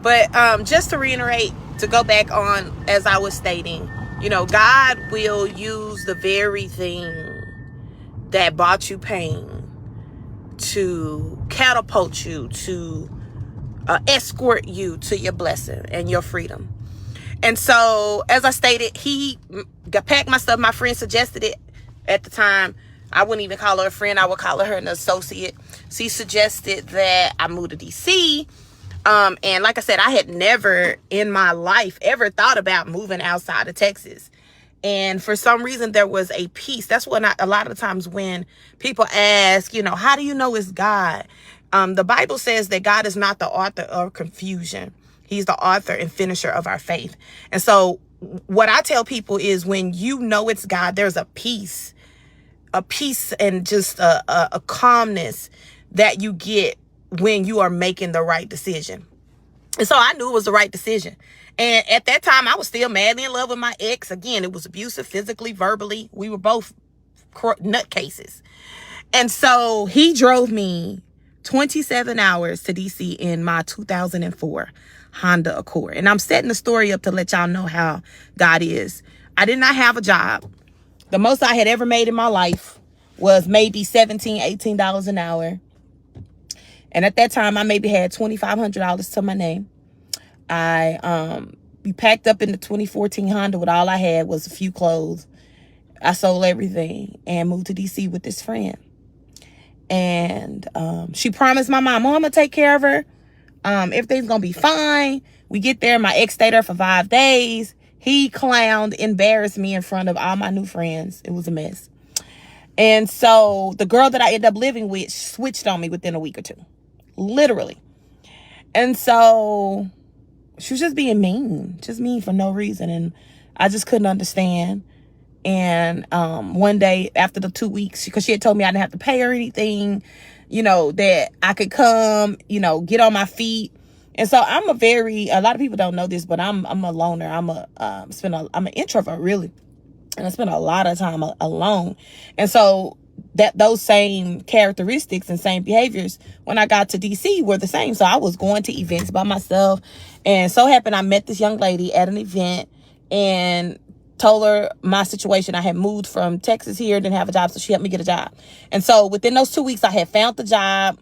But just to reiterate, to go back on, as I was stating, God will use the very thing that brought you pain to catapult you, to escort you to your blessing and your freedom. And so, as I stated, he packed my stuff. My friend suggested it at the time. I wouldn't even call her a friend. I would call her an associate. She suggested that I move to DC. And like I said, I had never in my life ever thought about moving outside of Texas. And for some reason, there was a peace. That's what a lot of times when people ask, how do you know it's God? The Bible says that God is not the author of confusion. He's the author and finisher of our faith. And so what I tell people is, when you know it's God, there's a peace and just a calmness that you get when you are making the right decision. And so I knew it was the right decision. And at that time, I was still madly in love with my ex. Again, it was abusive, physically, verbally. We were both nutcases. And so he drove me 27 hours to DC in my 2004 Honda Accord. And I'm setting the story up to let y'all know how God is. I did not have a job. The most I had ever made in my life was maybe $17, $18 an hour. And at that time, I maybe had $2,500 to my name. We packed up in the 2014 Honda with all I had was a few clothes. I sold everything and moved to DC with this friend. And she promised my mom, I'm going to take care of her. Everything's going to be fine. We get there. My ex stayed there for 5 days. He clowned, embarrassed me in front of all my new friends. It was a mess. And so the girl that I ended up living with switched on me within a week or two. Literally. And so she was just being mean for no reason. And I just couldn't understand. And one day after the 2 weeks, because she had told me I didn't have to pay her anything, that I could come, get on my feet. And so a lot of people don't know this, but I'm a loner. I'm an introvert, really. And I spend a lot of time alone. And so those same characteristics and same behaviors when I got to DC were the same. So I was going to events by myself. And so happened I met this young lady at an event and told her my situation. I had moved from Texas here, didn't have a job, so she helped me get a job. And so within those 2 weeks, I had found the job.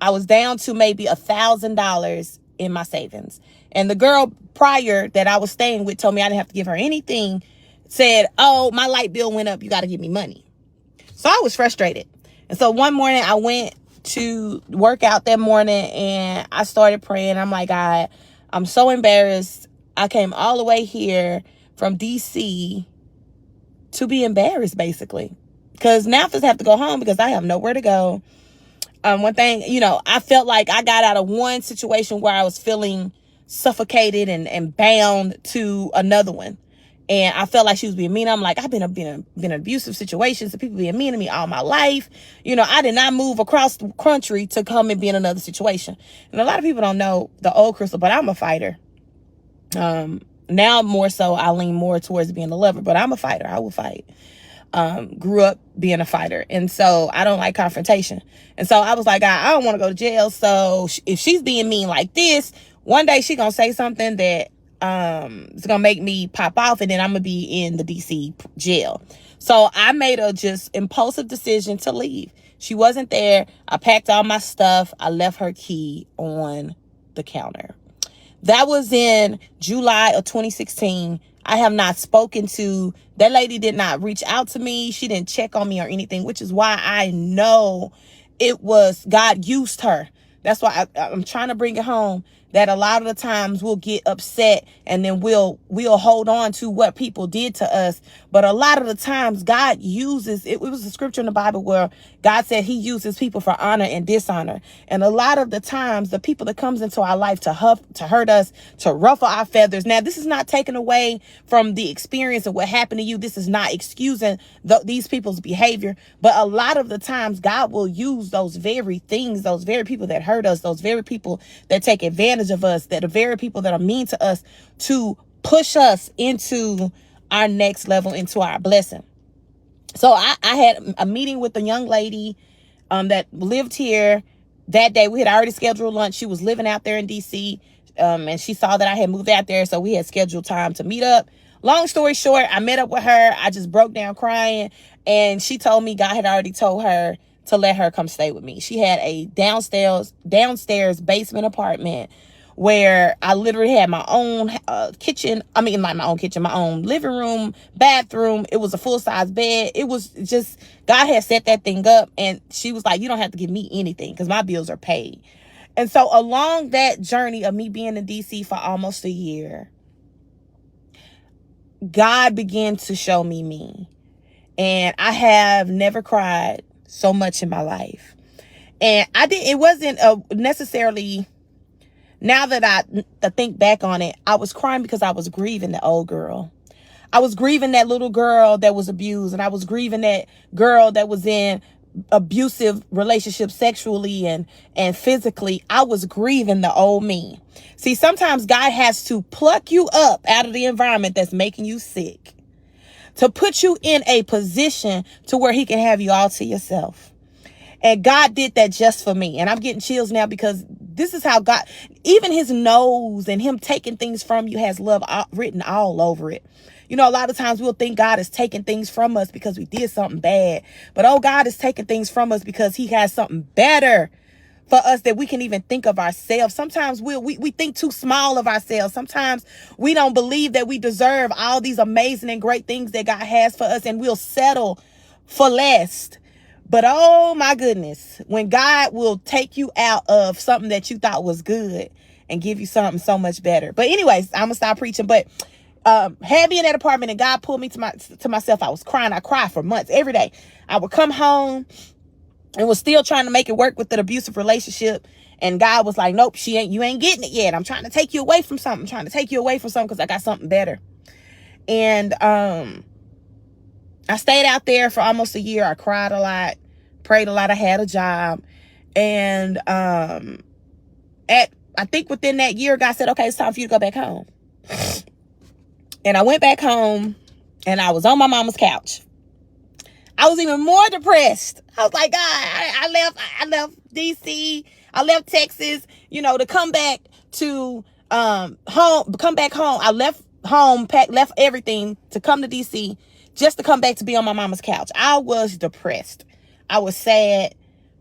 I was down to maybe $1,000 in my savings. And the girl prior that I was staying with told me I didn't have to give her anything, said, oh, my light bill went up, you got to give me money. So I was frustrated. And so one morning I went to work out that morning and I started praying. I'm like, God, I'm so embarrassed. I came all the way here from DC to be embarrassed, basically. Because now I just have to go home because I have nowhere to go. One thing, I felt like I got out of one situation where I was feeling suffocated and bound to another one. And I felt like she was being mean. I'm like, I've been in abusive situations and people being mean to me all my life. I did not move across the country to come and be in another situation. And a lot of people don't know the old Crystal, but I'm a fighter. Now more so, I lean more towards being a lover, but I'm a fighter. I will fight. Grew up being a fighter. And so I don't like confrontation. And so I was like, I don't want to go to jail. So if she's being mean like this, one day she gonna say something that it's gonna make me pop off, and then I'm gonna be in the DC jail. So I made a just impulsive decision to leave. She wasn't there. I packed all my stuff. I left her key on the counter. That was in July of 2016. I have not spoken to that lady, did not reach out to me. She didn't check on me or anything, which is why I know it was God used her. That's why I'm trying to bring it home, that a lot of the times we'll get upset and then we'll hold on to what people did to us. But a lot of the times God uses, it was a scripture in the Bible where God said he uses people for honor and dishonor. And a lot of the times the people that comes into our life to hurt us, to ruffle our feathers. Now, this is not taken away from the experience of what happened to you. This is not excusing these people's behavior. But a lot of the times God will use those very things, those very people that hurt us, those very people that take advantage of us, that are very people that are mean to us, to push us into our next level, into our blessing. So I had a meeting with a young lady that lived here that day. We had already scheduled lunch. She was living out there in DC. And she saw that I had moved out there, so we had scheduled time to meet up. Long story short, I met up with her. I just broke down crying, and she told me God had already told her to let her come stay with me. She had a downstairs basement apartment where I literally had my own kitchen. I mean, like my own kitchen, my own living room, bathroom. It was a full-size bed. It was just, God had set that thing up, and she was like, you don't have to give me anything because my bills are paid. And so along that journey of me being in DC for almost a year, God began to show me me. And I have never cried so much in my life. And it wasn't necessarily, now that I think back on it, I was crying because I was grieving the old girl. I was grieving that little girl that was abused, and I was grieving that girl that was in abusive relationships sexually and physically. I was grieving the old me. See, sometimes God has to pluck you up out of the environment that's making you sick to put you in a position to where he can have you all to yourself. And God did that just for me. And I'm getting chills now because this is how God, even his nose and him taking things from you has love written all over it. You know, a lot of times we'll think God is taking things from us because we did something bad. But God is taking things from us because he has something better for us that we can even think of ourselves. Sometimes we think too small of ourselves. Sometimes we don't believe that we deserve all these amazing and great things that God has for us, and we'll settle for less. But oh my goodness, when God will take you out of something that you thought was good and give you something so much better. But anyways, I'm gonna stop preaching. But had me in that apartment, and God pulled me to myself. I was crying. I cried for months every day. I would come home and was still trying to make it work with an abusive relationship. And God was like, nope, you ain't getting it yet. I'm trying to take you away from something. I'm trying to take you away from something because I got something better. And I stayed out there for almost a year. I cried a lot, prayed a lot. I had a job. And I think within that year, God said, okay, it's time for you to go back home. And I went back home, and I was on my mama's couch. I was even more depressed. I was like, God, I left DC. I left Texas, to come back to home, come back home. I left home, left everything to come to DC just to come back to be on my mama's couch. I was depressed. I was sad,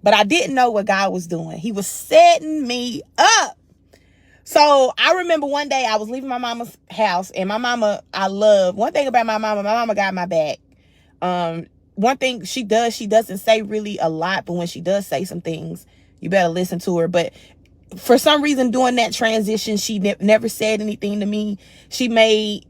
but I didn't know what God was doing. He was setting me up. So I remember one day I was leaving my mama's house, and my mama, one thing about my mama got my back. One thing she doesn't say really a lot, but when she does say some things, you better listen to her. But for some reason, during that transition, she never said anything to me. She made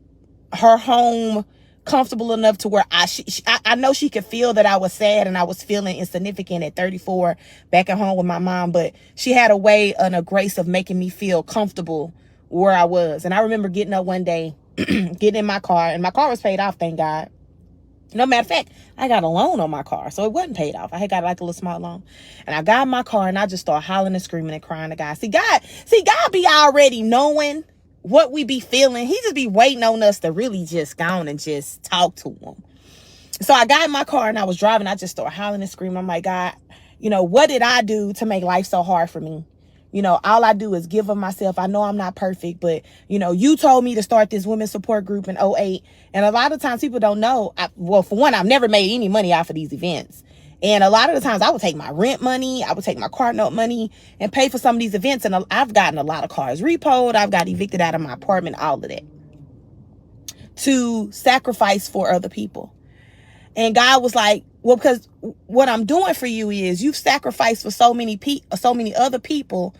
her home comfortable enough to where I know she could feel that I was sad and I was feeling insignificant at 34 back at home with my mom, but she had a way and a grace of making me feel comfortable where I was. And I remember getting up one day, getting in my car, and my car was paid off, thank God. No matter of fact, I got a loan on my car, so it wasn't paid off. I had got like a little small loan. And I got in my car, and I just started hollering and screaming and crying to God. See, God be already knowing what we be feeling. He just be waiting on us to really just go on and just talk to him. So I got in my car and I was driving. I just started hollering and screaming. I'm like, God, what did I do to make life so hard for me? All I do is give of myself. I know I'm not perfect, but you told me to start this women's support group in 2008. And a lot of times people don't know. For one, I've never made any money off of these events. And a lot of the times I would take my rent money, I would take my car note money and pay for some of these events. And I've gotten a lot of cars repoed. I've got evicted out of my apartment, all of that, to sacrifice for other people. And God was like, well, because what I'm doing for you is you've sacrificed for so many other people,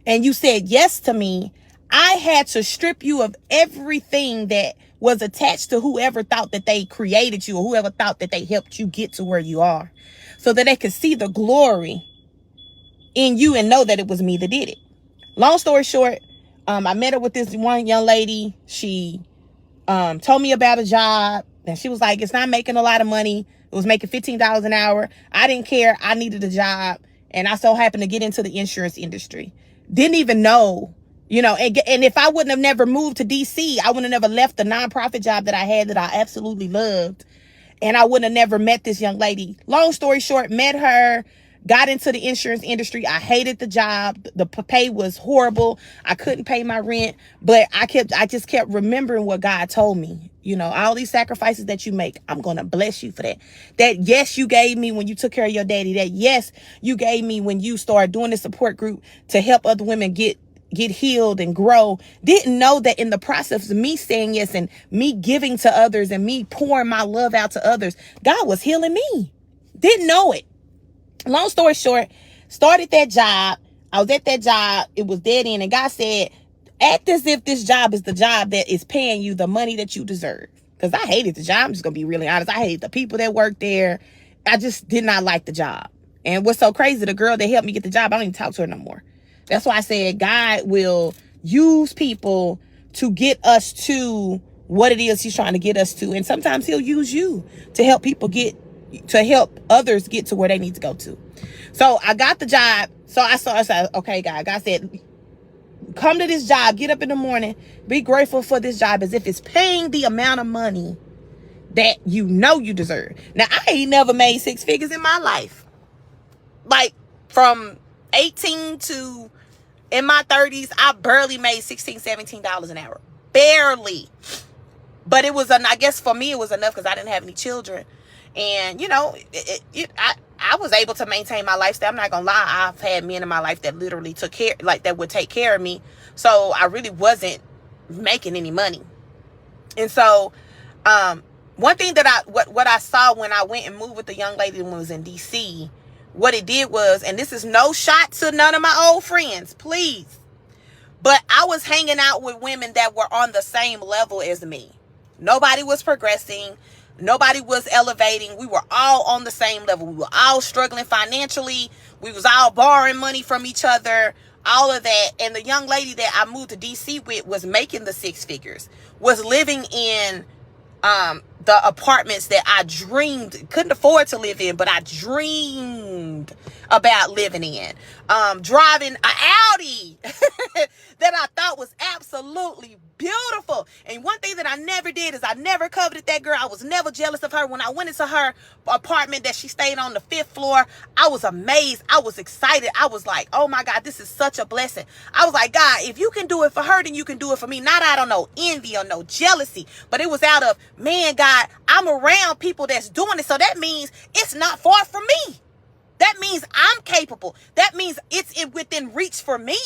and you said yes to me. I had to strip you of everything that was attached to whoever thought that they created you or whoever thought that they helped you get to where you are, so that they could see the glory in you and know that it was me that did it. Long story short, I met up with this one young lady. She told me about a job, and she was like, it's not making a lot of money. It was making $15 an hour. I didn't care. I needed a job, and I so happened to get into the insurance industry. Didn't even know, and if I wouldn't have never moved to DC, I would have never left the nonprofit job that I had that I absolutely loved. And I would have never met this young lady. Long story short, met her, got into the insurance industry. I hated the job. The pay was horrible. I couldn't pay my rent, but I just kept remembering what God told me. You know, all these sacrifices that you make, I'm going to bless you for that. That yes, you gave me when you took care of your daddy. That yes, you gave me when you started doing the support group to help other women get healed and grow. Didn't know that in the process of me saying yes and me giving to others and me pouring my love out to others, God was healing me. Didn't know it. Long story short, started that job. I was at that job. It was dead end. And God said, act as if this job is the job that is paying you the money that you deserve. Because I hated the job. I'm just going to be really honest. I hated the people that worked there. I just did not like the job. And what's so crazy, the girl that helped me get the job, I don't even talk to her no more. That's why I said God will use people to get us to what it is he's trying to get us to. And sometimes he'll use you to help help others get to where they need to go to. So I got the job. So I said, okay, God said, come to this job, get up in the morning, be grateful for this job as if it's paying the amount of money that you know you deserve. Now, I ain't never made six figures in my life. Like from 18 to in my 30s, I barely made $16, $17 an hour. Barely. But it was, I guess for me, it was enough because I didn't have any children. And, you know, I was able to maintain my lifestyle. I'm not going to lie. I've had men in my life that literally took care, like that would take care of me. So I really wasn't making any money. And so, one thing that what I saw when I went and moved with the young lady when I was in DC, what it did was, and this is no shot to none of my old friends, please, but I was hanging out with women that were on the same level as me. Nobody was progressing. Nobody was elevating. We were all on the same level. We were all struggling financially. We was all borrowing money from each other, all of that. And the young lady that I moved to DC with was making the six figures, was living in the apartments that I couldn't afford to live in, but I dreamed about living in. Driving an Audi that I thought was absolutely beautiful. And one thing that I never did is I never coveted that girl. I was never jealous of her. When I went into her apartment that she stayed on the 5th floor, I was amazed. I was excited. I was like, oh my God, this is such a blessing. I was like, God, if you can do it for her, then you can do it for me. Not out of no envy or no jealousy, but it was out of, man, God, I'm around people that's doing it. So that means it's not far from me. That means I'm capable. That means it's within reach for me.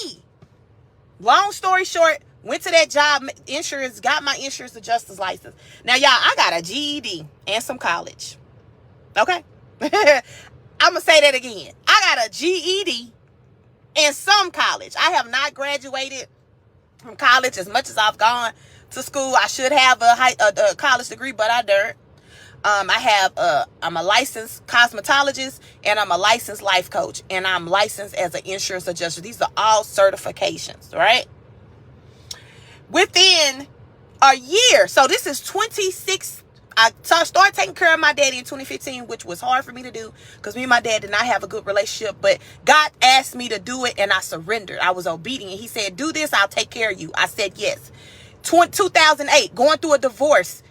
Long story short, went to that job, insurance, got my insurance adjuster's license. Now, y'all, I got a GED and some college. Okay? I'm going to say that again. I got a GED and some college. I have not graduated from college as much as I've gone to school. I should have a college degree, but I don't. I'm a licensed cosmetologist and I'm a licensed life coach and I'm licensed as an insurance adjuster. These are all certifications, right? Within a year, so this is 26. I started taking care of my daddy in 2015, which was hard for me to do because me and my dad did not have a good relationship, but God asked me to do it and I surrendered. I was obedient. He said, do this, I'll take care of you. I said, yes. 2008, going through a divorce.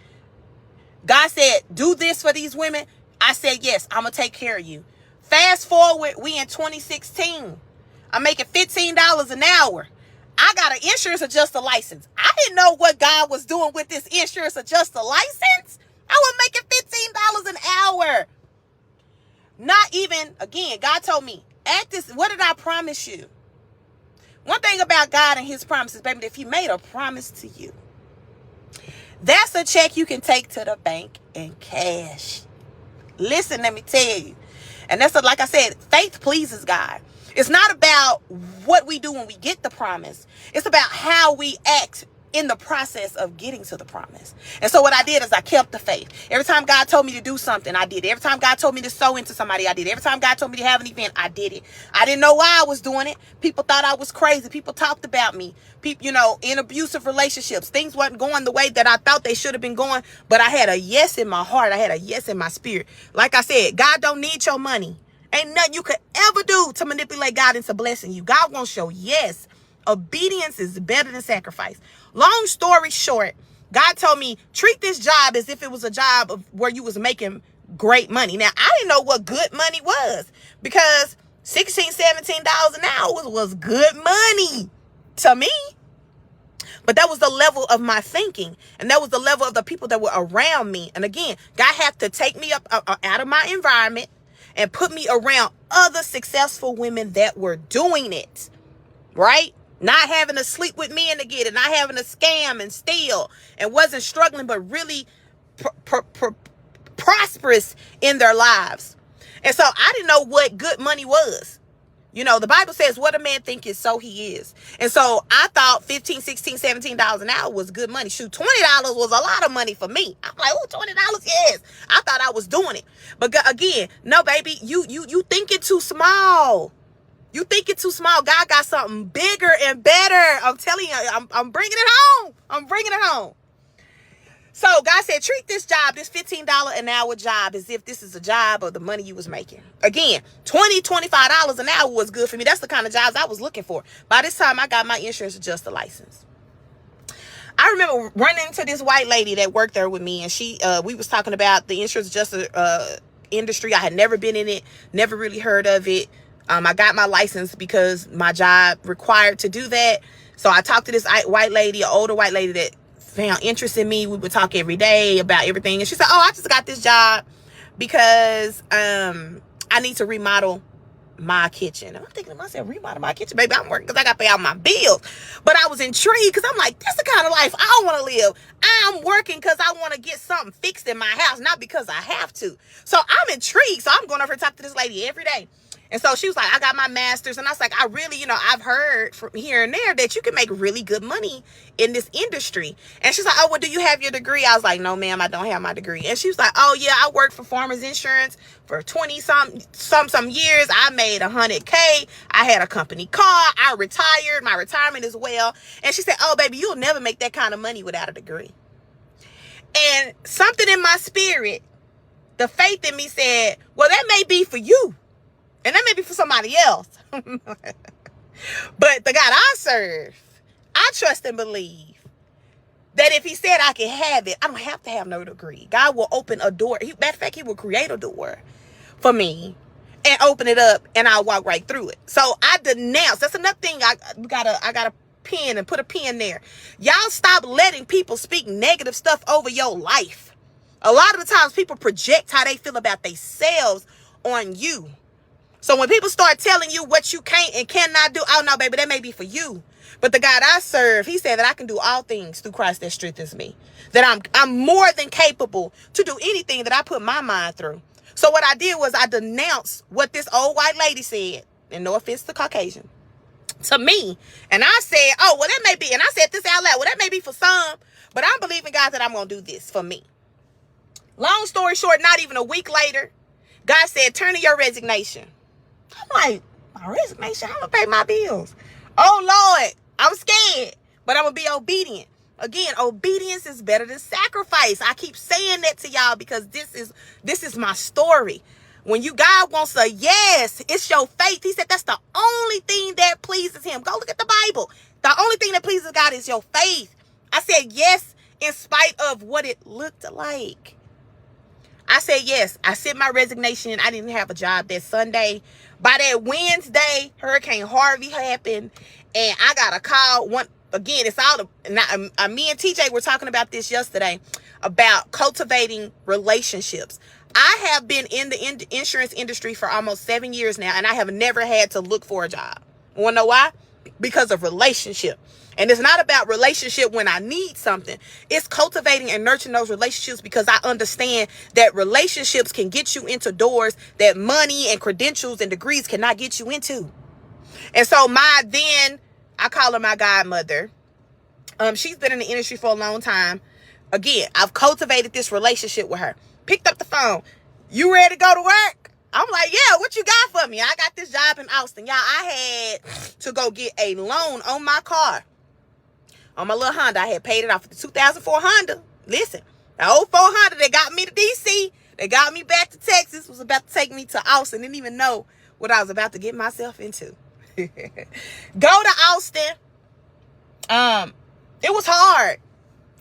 God said, do this for these women. I said, yes, I'm going to take care of you. Fast forward, we in 2016. I'm making $15 an hour. I got an insurance adjuster license. I didn't know what God was doing with this insurance adjuster license. I was making $15 an hour. Not even, again, God told me, at this, what did I promise you? One thing about God and his promises, baby, if he made a promise to you, that's a check you can take to the bank and cash. Listen, let me tell you. And that's like I said, faith pleases God. It's not about what we do when we get the promise. It's about how we act in the process of getting to the promise. And so what I did is I kept the faith. Every time God told me to do something, I did it. Every time God told me to sow into somebody, I did it. Every time God told me to have an event, I did it. I didn't know why I was doing it. People thought I was crazy. People talked about me. People, in abusive relationships, things wasn't going the way that I thought they should have been going. But I had a yes in my heart. I had a yes in my spirit. Like I said, God don't need your money. Ain't nothing you could ever do to manipulate God into blessing you. God wants your yes. Obedience is better than sacrifice. Long story short, God told me, treat this job as if it was a job of where you was making great money. Now, I didn't know what good money was, because $16, $17 an hour was good money to me. But that was the level of my thinking, and that was the level of the people that were around me. And again, God had to take me up out of my environment and put me around other successful women that were doing it, right? Not having to sleep with men to get it, not having to scam and steal, and wasn't struggling, but really prosperous in their lives. And so I didn't know what good money was. You know, the Bible says what a man thinketh, so he is. And so I thought $15, $16, $17 an hour was good money. Shoot, $20 was a lot of money for me. I'm like, oh, $20, yes. I thought I was doing it. But again, no, baby, you think it too small. You think it too small. God got something bigger and better. I'm telling you, I'm bringing it home. I'm bringing it home. So God said, treat this job, this $15 an hour job, as if this is a job of the money you was making. Again, $20, $25 an hour was good for me. That's the kind of jobs I was looking for. By this time, I got my insurance adjuster license. I remember running into this white lady that worked there with me, and we was talking about the insurance adjuster industry. I had never been in it, never really heard of it. I got my license because my job required to do that. So I talked to this white lady, an older white lady that found interest in me. We would talk every day about everything. And she said, oh, I just got this job because I need to remodel my kitchen. And I'm thinking to myself, remodel my kitchen? Baby, I'm working because I got to pay out my bills. But I was intrigued because I'm like, that's the kind of life I want to live. I'm working because I want to get something fixed in my house, not because I have to. So I'm intrigued. So I'm going over and talk to this lady every day. And so she was like, I got my master's. And I was like, I really, I've heard from here and there that you can make really good money in this industry. And she's like, oh, well, do you have your degree? I was like, no, ma'am, I don't have my degree. And she was like, oh, yeah, I worked for Farmers Insurance for 20 some years. I made $100K. I had a company car. I retired, my retirement as well. And she said, oh, baby, you'll never make that kind of money without a degree. And something in my spirit, the faith in me said, well, that may be for you. And that may be for somebody else. But the God I serve, I trust and believe that if he said I can have it, I don't have to have no degree. God will open a door. Matter of fact, he will create a door for me and open it up, and I'll walk right through it. So I denounce. That's another thing. I got a pen and put a pen there. Y'all stop letting people speak negative stuff over your life. A lot of the times people project how they feel about themselves on you. So when people start telling you what you can't and cannot do, oh no, baby, that may be for you. But the God I serve, he said that I can do all things through Christ that strengthens me. That I'm more than capable to do anything that I put my mind through. So what I did was I denounced what this old white lady said, and no offense to Caucasian, to me. And I said, oh, well, that may be, and I said this out loud, well, that may be for some, but I'm believing God that I'm going to do this for me. Long story short, not even a week later, God said, turn in your resignation. I'm like, my resignation? I'm going to pay my bills. Oh, Lord, I'm scared, but I'm going to be obedient. Again, obedience is better than sacrifice. I keep saying that to y'all because this is my story. When God wants a yes, it's your faith. He said that's the only thing that pleases him. Go look at the Bible. The only thing that pleases God is your faith. I said yes in spite of what it looked like. I said yes. I sent my resignation in. I didn't have a job that Sunday. By that Wednesday, Hurricane Harvey happened, and I got a call. Again, it's all me and TJ were talking about this yesterday about cultivating relationships. I have been in the insurance industry for almost 7 years now, and I have never had to look for a job. Want to know why? Because of relationship. And it's not about relationship when I need something. It's cultivating and nurturing those relationships because I understand that relationships can get you into doors that money and credentials and degrees cannot get you into. And so I call her my godmother. She's been in the industry for a long time. Again, I've cultivated this relationship with her. Picked up the phone. You ready to go to work? I'm like, yeah, what you got for me? I got this job in Austin. Y'all, I had to go get a loan on my car. On my little Honda. I had paid it off with the 2004 Honda. Listen, the old 400 that got me to DC, they got me back to Texas, was about to take me to Austin. Didn't even know what I was about to get myself into. Go to Austin. It was hard.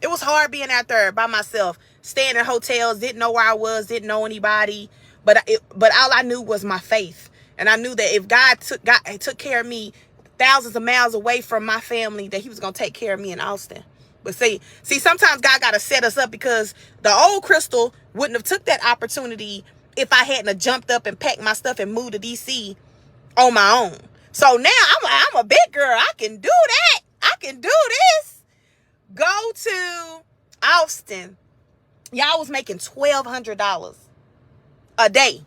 It was hard being out there by myself, staying in hotels, didn't know where I was, didn't know anybody. But all I knew was my faith. And I knew that if God took care of me thousands of miles away from my family, that he was going to take care of me in Austin. But see, sometimes God got to set us up, because the old Crystal wouldn't have took that opportunity if I hadn't have jumped up and packed my stuff and moved to DC on my own. So now I'm a big girl. I can do that. I can do this. Go to Austin. Y'all was making $1,200 a day.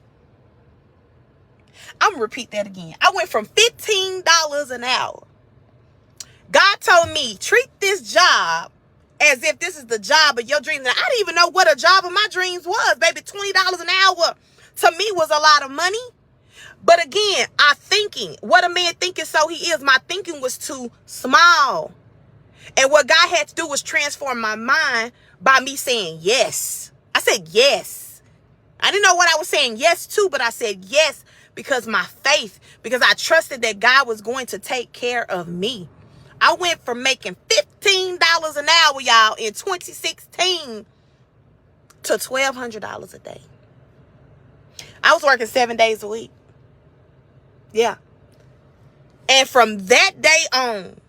I'm going to repeat that again. I went from $15 an hour. God told me, treat this job as if this is the job of your dreams. And I didn't even know what a job of my dreams was, baby. $20 an hour to me was a lot of money. But again, what a man thinketh, so he is. My thinking was too small. And what God had to do was transform my mind by me saying yes. I said yes. I didn't know what I was saying yes to, but I said yes because my faith, because I trusted that God was going to take care of me. I went from making $15 an hour, y'all, in 2016 to $1,200 a day. I was working 7 days a week. Yeah. And from that day on,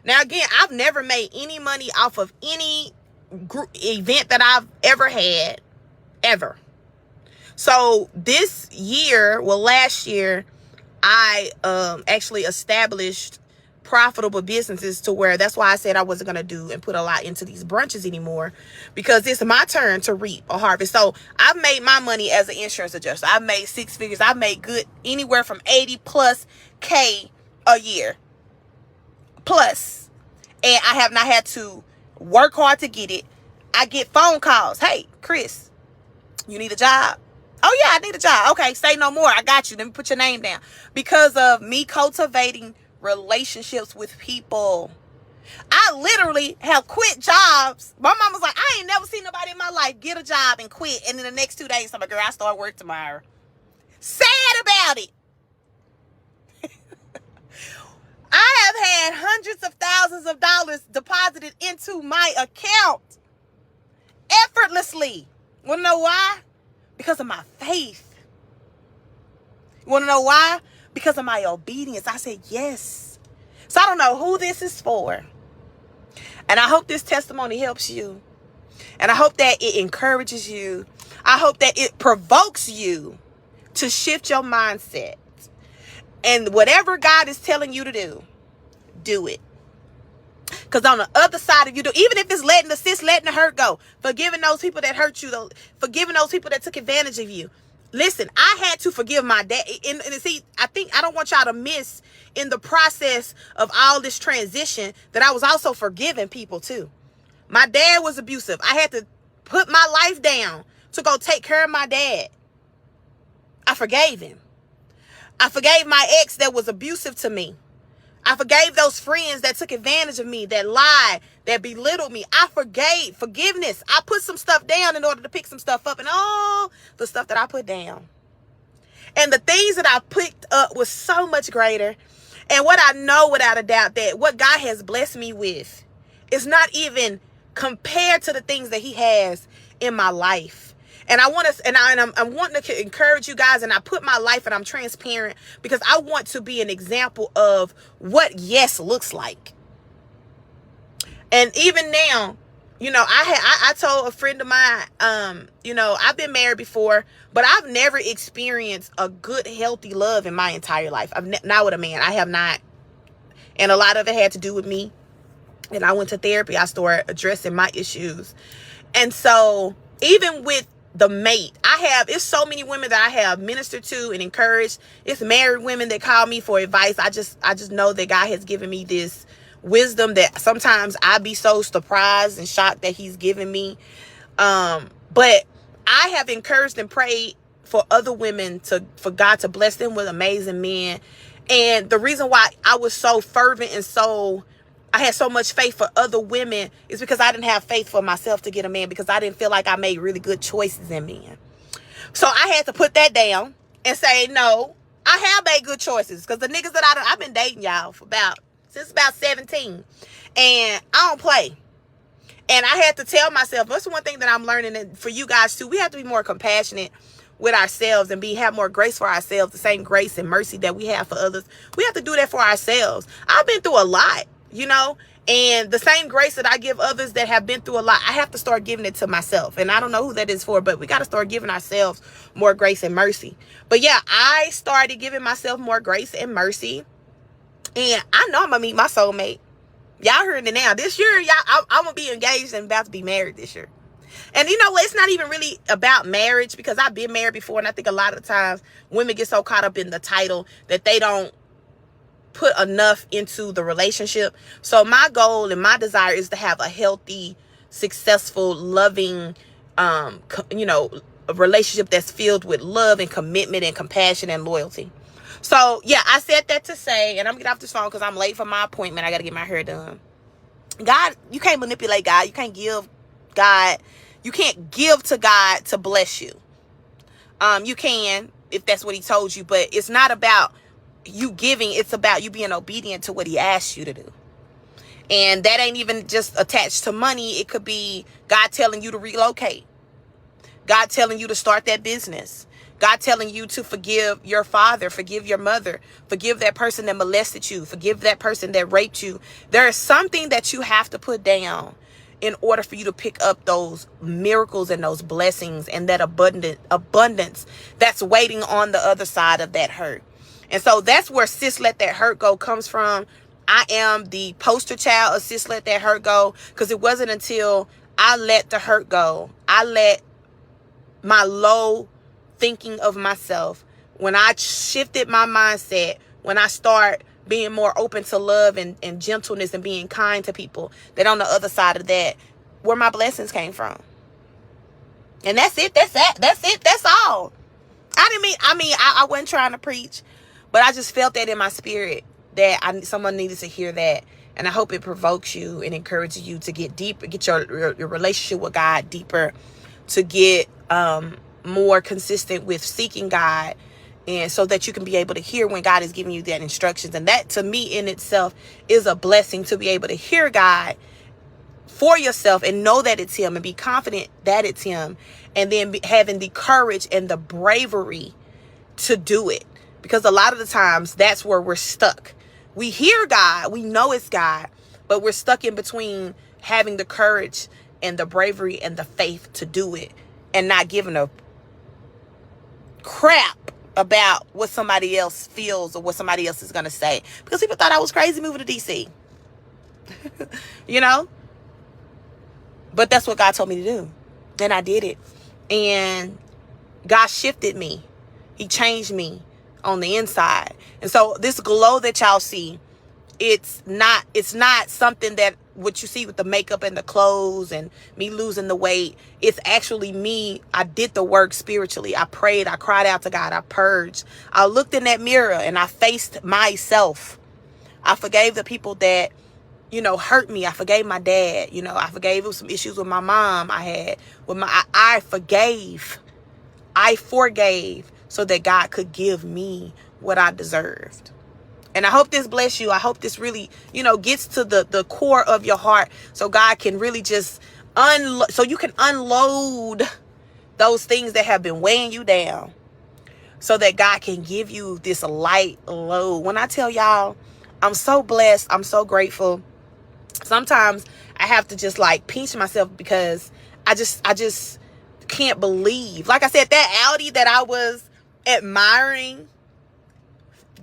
now again, I've never made any money off of any event that I've ever had, ever. So this year, last year, I actually established profitable businesses to where, that's why I said I wasn't going to do and put a lot into these brunches anymore, because it's my turn to reap a harvest. So I've made my money as an insurance adjuster. I've made six figures. I've made good anywhere from 80 plus K a year plus. And I have not had to work hard to get it. I get phone calls. Hey, Chris, you need a job? Oh yeah, I need a job. Okay, say no more. I got you. Let me put your name down. Because of me cultivating relationships with people. I literally have quit jobs. My mom was like, I ain't never seen nobody in my life get a job and quit, and in the next 2 days, I'm like, girl, I start work tomorrow. Sad about it. I have had hundreds of thousands of dollars deposited into my account effortlessly. Want to know why? Because of my faith. You want to know why? Because of my obedience. I said yes. So I don't know who this is for. And I hope this testimony helps you. And I hope that it encourages you. I hope that it provokes you to shift your mindset. And whatever God is telling you to do it. Because on the other side of you, even if it's letting the hurt go, forgiving those people that hurt you, forgiving those people that took advantage of you. Listen, I had to forgive my dad. And see, I don't want y'all to miss in the process of all this transition that I was also forgiving people too. My dad was abusive. I had to put my life down to go take care of my dad. I forgave him. I forgave my ex that was abusive to me. I forgave those friends that took advantage of me, that lied, that belittled me. I forgave. Forgiveness. I put some stuff down in order to pick some stuff up, and all the stuff that I put down. And the things that I picked up was so much greater. And what I know without a doubt, that what God has blessed me with is not even compared to the things that he has in my life. And I want to, and I'm wanting to encourage you guys, and I put my life, and I'm transparent because I want to be an example of what yes looks like. And even now, you know, I told a friend of mine, you know, I've been married before, but I've never experienced a good, healthy love in my entire life. Not with a man. I have not. And a lot of it had to do with me. And I went to therapy. I started addressing my issues. And so even with the mate, it's so many women that I have ministered to and encouraged. It's married women that call me for advice. I just know that God has given me this wisdom that sometimes I be so surprised and shocked that he's given me. But I have encouraged and prayed for other women for God to bless them with amazing men. And the reason why I was so fervent and I had so much faith for other women is because I didn't have faith for myself to get a man, because I didn't feel like I made really good choices in men. So I had to put that down and say, no, I have made good choices, because the niggas that I've been dating, y'all, since about 17, and I don't play. And I had to tell myself, that's one thing that I'm learning, and for you guys too, we have to be more compassionate with ourselves and have more grace for ourselves, the same grace and mercy that we have for others. We have to do that for ourselves. I've been through a lot, and the same grace that I give others that have been through a lot, I have to start giving it to myself. And I don't know who that is for, but we got to start giving ourselves more grace and mercy. But yeah, I started giving myself more grace and mercy. And I know I'm going to meet my soulmate. Y'all heard it now. This year, I'm going to be engaged and about to be married this year. And you know what? It's not even really about marriage, because I've been married before. And I think a lot of times women get so caught up in the title that they don't put enough into the relationship. So my goal and my desire is to have a healthy, successful, loving, a relationship that's filled with love and commitment and compassion and loyalty. So yeah, I said that to say, and I'm gonna get off this phone because I'm late for my appointment. I got to get my hair done. God, you can't manipulate God. You can't give to God to bless you. You can, if that's what he told you, but it's not about you giving. It's about you being obedient to what he asked you to do. And that ain't even just attached to money. It could be God telling you to relocate. God telling you to start that business. God telling you to forgive your father, forgive your mother, forgive that person that molested you, forgive that person that raped you. There is something that you have to put down in order for you to pick up those miracles and those blessings and that abundance that's waiting on the other side of that hurt. And so that's where Sis Let That Hurt Go comes from. I am the poster child of Sis Let That Hurt Go, because it wasn't until I let the hurt go, I let my low thinking of myself, when I shifted my mindset, when I start being more open to love and gentleness and being kind to people, that on the other side of that, where my blessings came from. And that's it. That's it. That's all. I wasn't trying to preach, but I just felt that in my spirit that someone needed to hear that. And I hope it provokes you and encourages you to get deeper, get your relationship with God deeper, to get more consistent with seeking God, and so that you can be able to hear when God is giving you that instructions. And that, to me, in itself is a blessing, to be able to hear God for yourself and know that it's him and be confident that it's him, and then having the courage and the bravery to do it. Because a lot of the times that's where we're stuck. We hear God, we know it's God, but we're stuck in between having the courage and the bravery and the faith to do it, and not giving a crap about what somebody else feels or what somebody else is going to say. Because people thought I was crazy moving to DC. But that's what God told me to do. And I did it. And God shifted me. He changed me on the inside. And so this glow that y'all see, it's not something that what you see with the makeup and the clothes and me losing the weight. It's actually me. I did the work spiritually. I prayed. I cried out to God. I purged. I looked in that mirror and I faced myself. I forgave the people that, hurt me. I forgave my dad. I forgave some issues with my mom I had. I forgave. I forgave so that God could give me what I deserved. And I hope this bless you. I hope this really, gets to the core of your heart, so God can really just so you can unload those things that have been weighing you down, so that God can give you this light load. When I tell y'all, I'm so blessed. I'm so grateful. Sometimes I have to just pinch myself, because I just can't believe. Like I said, that Audi that I was admiring,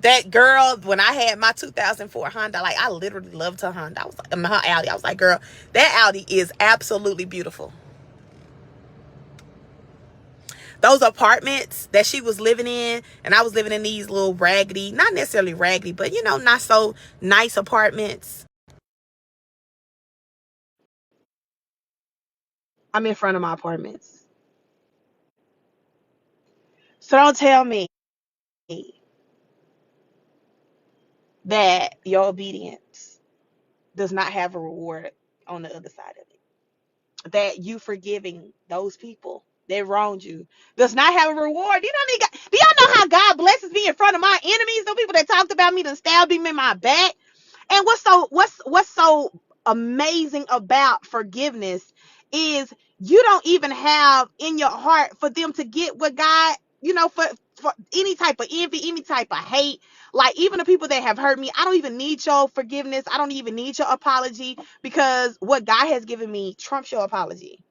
that girl, when I had my 2004 Honda, I literally loved her Honda. I was like, her Audi. I was like, girl, that Audi is absolutely beautiful. Those apartments that she was living in, and I was living in these little raggedy, not necessarily raggedy, but not so nice apartments. I'm in front of my apartments. So don't tell me that your obedience does not have a reward on the other side of it. That you forgiving those people that wronged you does not have a reward. Do y'all know how God blesses me in front of my enemies? Those people that talked about me, that stabbed him in my back. And what's so amazing about forgiveness is you don't even have in your heart for them to get what God, for any type of envy, any type of hate. Like, even the people that have hurt me, I don't even need your forgiveness. I don't even need your apology, because what God has given me trumps your apology.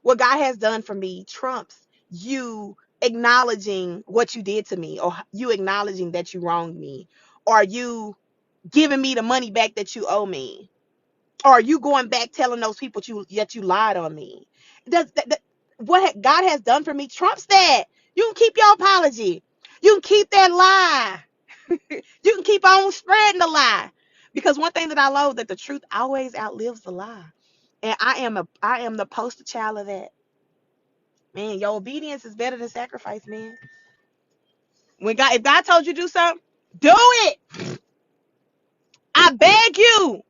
What God has done for me trumps you acknowledging what you did to me, or you acknowledging that you wronged me, or you giving me the money back that you owe me, or you going back telling those people that you lied on me. What God has done for me trumps that. You can keep your apology. You can keep that lie. You can keep on spreading the lie, because one thing that I love, that the truth always outlives the lie, and I am the poster child of that. Man, your obedience is better than sacrifice, man. If God told you to do something, do it. I beg you.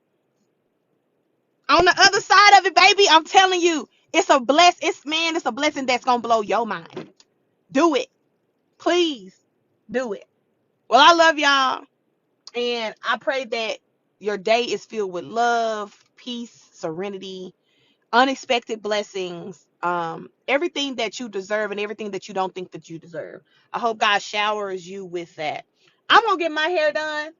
On the other side of it, baby, I'm telling you, it's a it's a blessing that's gonna blow your mind. Do it. Please do it. Well, I love y'all. And I pray that your day is filled with love, peace, serenity, unexpected blessings, everything that you deserve and everything that you don't think that you deserve. I hope God showers you with that. I'm gonna get my hair done.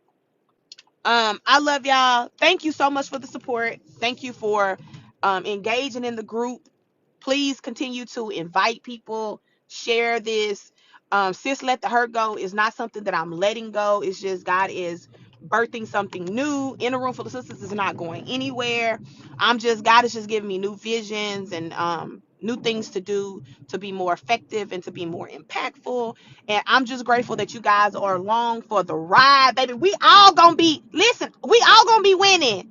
I love y'all. Thank you so much for the support. Thank you for engaging in the group. Please continue to invite people, share this. Sis Let the Hurt Go is not something that I'm letting go. It's just God is birthing something new. In a Room Full of Sisters is not going anywhere. God is just giving me new visions and new things to do to be more effective and to be more impactful. And I'm just grateful that you guys are along for the ride, baby. We all gonna be winning.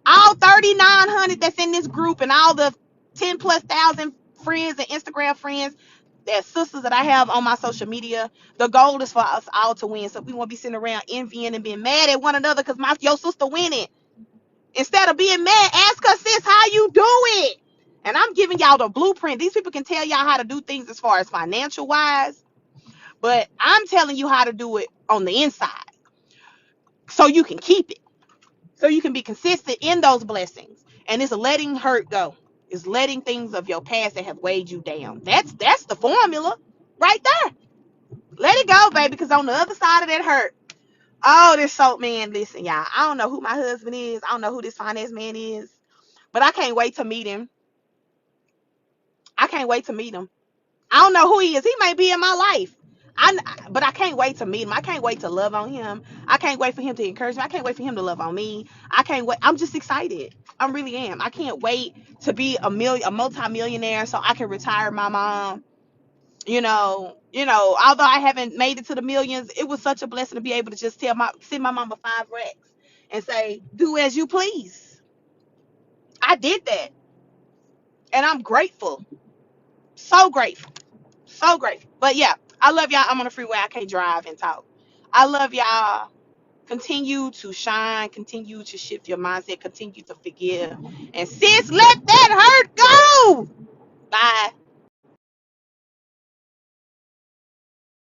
All 3,900 that's in this group, and all the 10 plus thousand friends and Instagram friends, that sisters that I have on my social media. The goal is for us all to win. So we won't be sitting around envying and being mad at one another because your sister winning. Instead of being mad, ask her, sis, how you do it. And I'm giving y'all the blueprint. These people can tell y'all how to do things as far as financial wise, but I'm telling you how to do it on the inside, so you can keep it, so you can be consistent in those blessings. And it's letting hurt go. It's letting things of your past that have weighed you down. That's the formula right there. Let it go, baby, because on the other side of that hurt, oh, this soap man, listen, y'all, I don't know who my husband is. I don't know who this finance man is, but I can't wait to meet him. I can't wait to meet him. I don't know who he is. He may be in my life. But I can't wait to meet him. I can't wait to love on him. I can't wait for him to encourage me. I can't wait for him to love on me. I can't wait. I'm just excited. I really am. I can't wait to be a multi-millionaire so I can retire my mom. Although I haven't made it to the millions, it was such a blessing to be able to just send my mama 5 racks and say, do as you please. I did that. And I'm grateful. So grateful. So grateful. But yeah, I love y'all. I'm on the freeway. I can't drive and talk. I love y'all. Continue to shine. Continue to shift your mindset. Continue to forgive. And sis, let that hurt